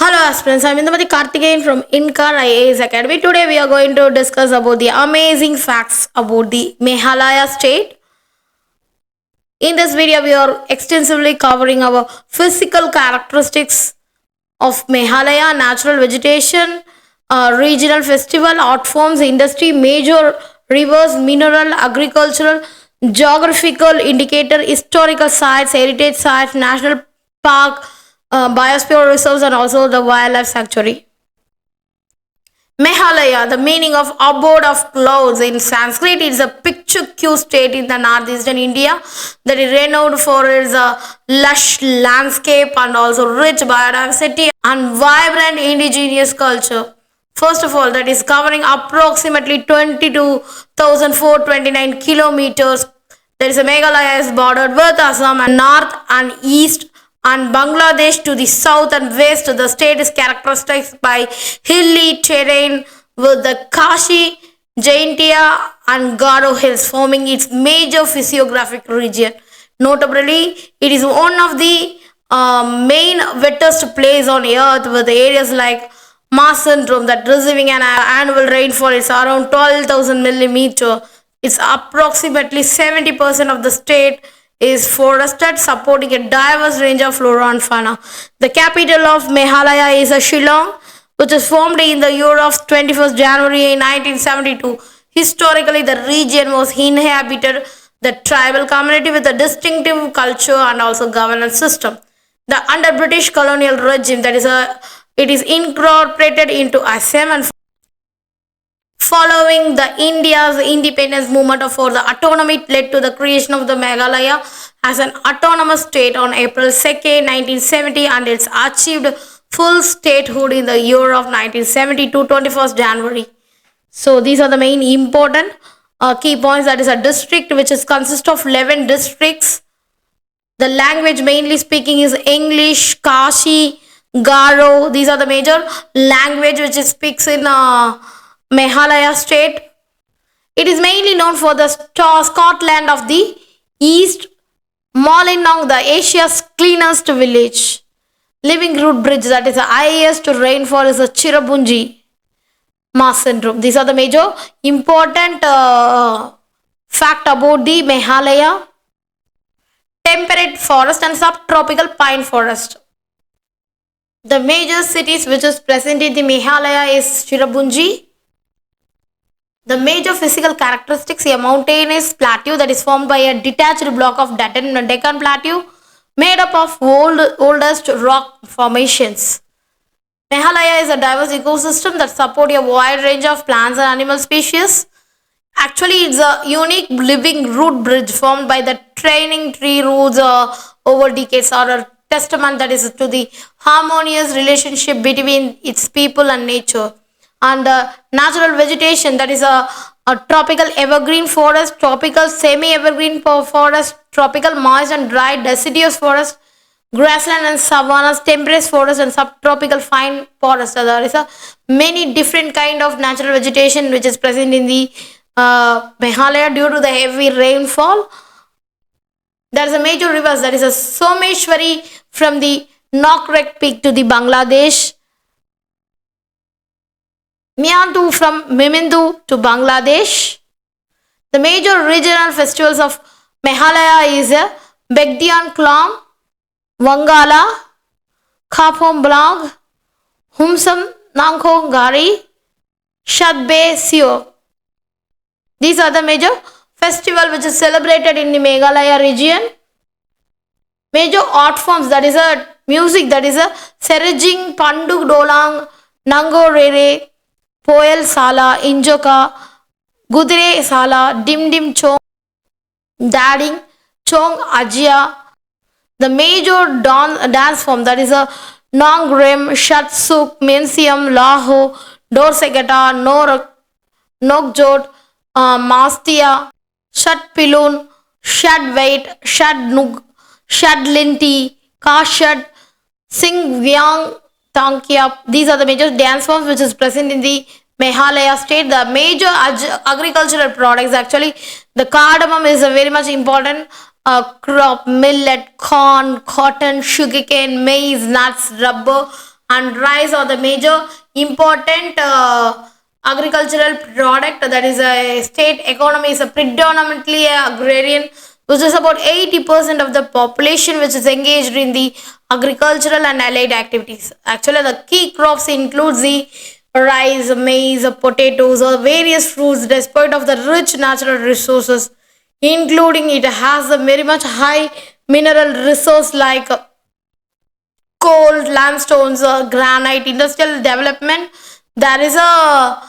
Hello aspirants, I'm Indumati Karthikeyan from Inkar IAS Academy. Today we are going to discuss about the amazing facts about the Meghalaya state. In this video, we are extensively covering our physical characteristics of Meghalaya, natural vegetation, regional festival, art forms, industry, major rivers, mineral, agricultural, geographical indicator, historical sites, heritage sites, national park, biosphere reserves, and also the wildlife sanctuary. Meghalaya, the meaning of abode of clouds in Sanskrit, is a picturesque state in the northeastern India that is renowned for its lush landscape and also rich biodiversity and vibrant indigenous culture. First of all, that is covering approximately 22,429 kilometers. There is a Meghalaya is bordered with Assam and north and east and Bangladesh to the south and west. The state is characterized by hilly terrain with the Kashi, Jaintia and Garo hills forming its major physiographic region. Notably, it is one of the main wettest place on earth with areas like Mars syndrome that receiving an annual rainfall is around 12,000 millimeter. It's approximately 70% of the state is forested, supporting a diverse range of flora and fauna. The capital of Meghalaya is Shillong, which is formed in the year of 21st January 1972. Historically, the region was inhabited the tribal community with a distinctive culture and also governance system. The under British colonial regime, it is incorporated into Assam and following the India's independence movement for the autonomy led to the creation of the Meghalaya as an autonomous state on April 2nd, 1970 and it's achieved full statehood in the year of 1972, 21st January. So these are the main important key points. That is a district which is consist of 11 districts. The language mainly speaking is English, Kashi, Garo. These are the major language which it speaks in Meghalaya state. It is mainly known for the Scotland of the East, Molinong, the Asia's cleanest village. Living root bridge, that is the highest rainfall is the Chirabunji Mars syndrome. These are the major important fact about the Meghalaya. Temperate forest and subtropical pine forest. The major cities which is present in the Meghalaya is Chirabunji. The major physical characteristics, a mountainous plateau that is formed by a detached block of Deccan Plateau made up of oldest rock formations. Meghalaya is a diverse ecosystem that supports a wide range of plants and animal species. Actually, it's a unique living root bridge formed by the training tree roots over decades, or a testament that is to the harmonious relationship between its people and nature. And natural vegetation, that is a tropical evergreen forest, tropical semi-evergreen forest, tropical moist and dry deciduous forest, grassland and savannas, temperate forest and subtropical fine forest. So there is a many different kind of natural vegetation which is present in the Meghalaya due to the heavy rainfall. There is a major rivers, that is a Someshwari from the Nokrek Peak to the Bangladesh, Miantu from Mimindu to Bangladesh. The major regional festivals of Meghalaya is Begdian Klong, Wangala, Kapom Blang, Humsam Nangkong Gari, Shadbe Sio. These are the major festival which is celebrated in the Meghalaya region. Major art forms, that is a music, that is a Serejing, Panduk Dolang, Nango Rere, Poel Sala, Injoka, Gudre Sala, Dim Dim Chong, Dading, Chong Ajia. The major dance form, that is a Nongrem, Shatsuk, Mensiam, Laho, Dorsegata, Nokjot, Mastia, Shat Pilun, Shad Wait, Shad Nug, Shad Linti, Kashad, Sing Vyang, Tankyap. These are the major dance forms which is present in the Meghalaya state. The major agricultural products, actually the cardamom is a very much important crop, millet, corn, cotton, sugarcane, maize, nuts, rubber and rice are the major important agricultural product. That is a state economy is a predominantly agrarian, which is about 80% of the population which is engaged in the agricultural and allied activities. Actually, the key crops includes the rice, maize, potatoes, or various fruits. Despite of the rich natural resources, including it has a very much high mineral resource like coal, limestones, granite, industrial development. There is a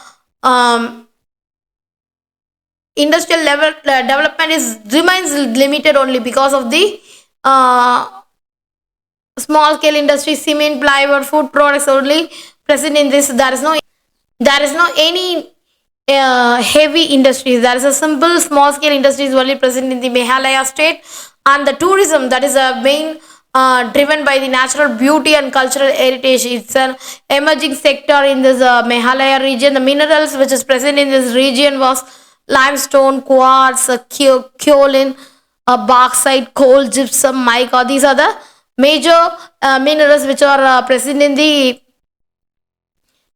industrial level development is remains limited only because of the uh, small scale industry, cement, plywood, food products only present in this. There is no any heavy industries. There is a simple small scale industries only present in the Meghalaya state, and the tourism that is a main driven by the natural beauty and cultural heritage. It's an emerging sector in this Meghalaya region. The minerals which is present in this region was limestone, quartz, kaolin, bauxite, coal, gypsum, mica. These are the major minerals which are present in the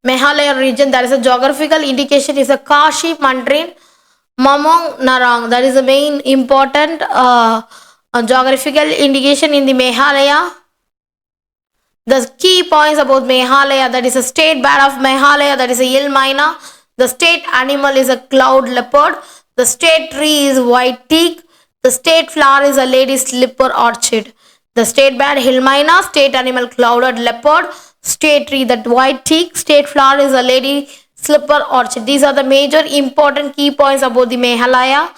Meghalaya region. That is a geographical indication is a Kashi Mandrin Mamong Narang. That is the main important geographical indication in the Meghalaya. The key points about Meghalaya, that is a state bird of Meghalaya, that is a Ilmaina. The state animal is a cloud leopard. The state tree is white teak. The state flower is a lady slipper orchid. The state bird Hilmaina, state animal clouded leopard, state tree that white teak, state flower is a lady slipper orchid. These are the major important key points about the Meghalaya.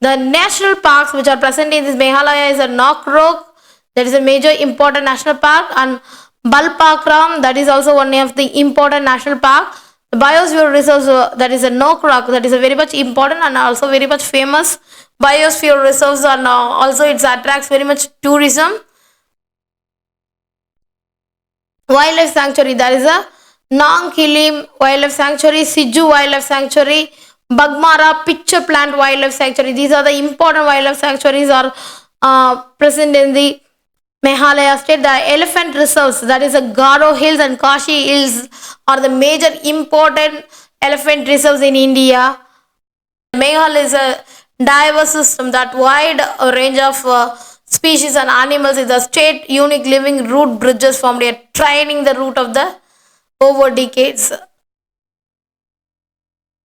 The national parks which are present in this Meghalaya is a Nokrok, that is a major important national park, and Balpakram, that is also one of the important national park. The biosphere reserves, that is a Nokrok, that is a very much important and also very much famous biosphere reserves, and also it attracts very much tourism. Wildlife sanctuary, there is a Nang Kilim Wildlife Sanctuary, Siju Wildlife Sanctuary, Bagmara Pitcher Plant Wildlife Sanctuary. These are the important wildlife sanctuaries are present in the Meghalaya state. The elephant reserves, that is a Garo Hills and Kashi Hills, are the major important elephant reserves in India. Meghalaya is a diverse system that wide range of species and animals is the state unique living root bridges formed a training the root of the over decades.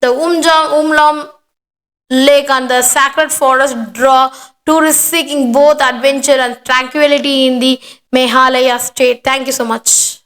The Umlam Lake and the Sacred Forest draw tourists seeking both adventure and tranquility in the Meghalaya state. Thank you so much.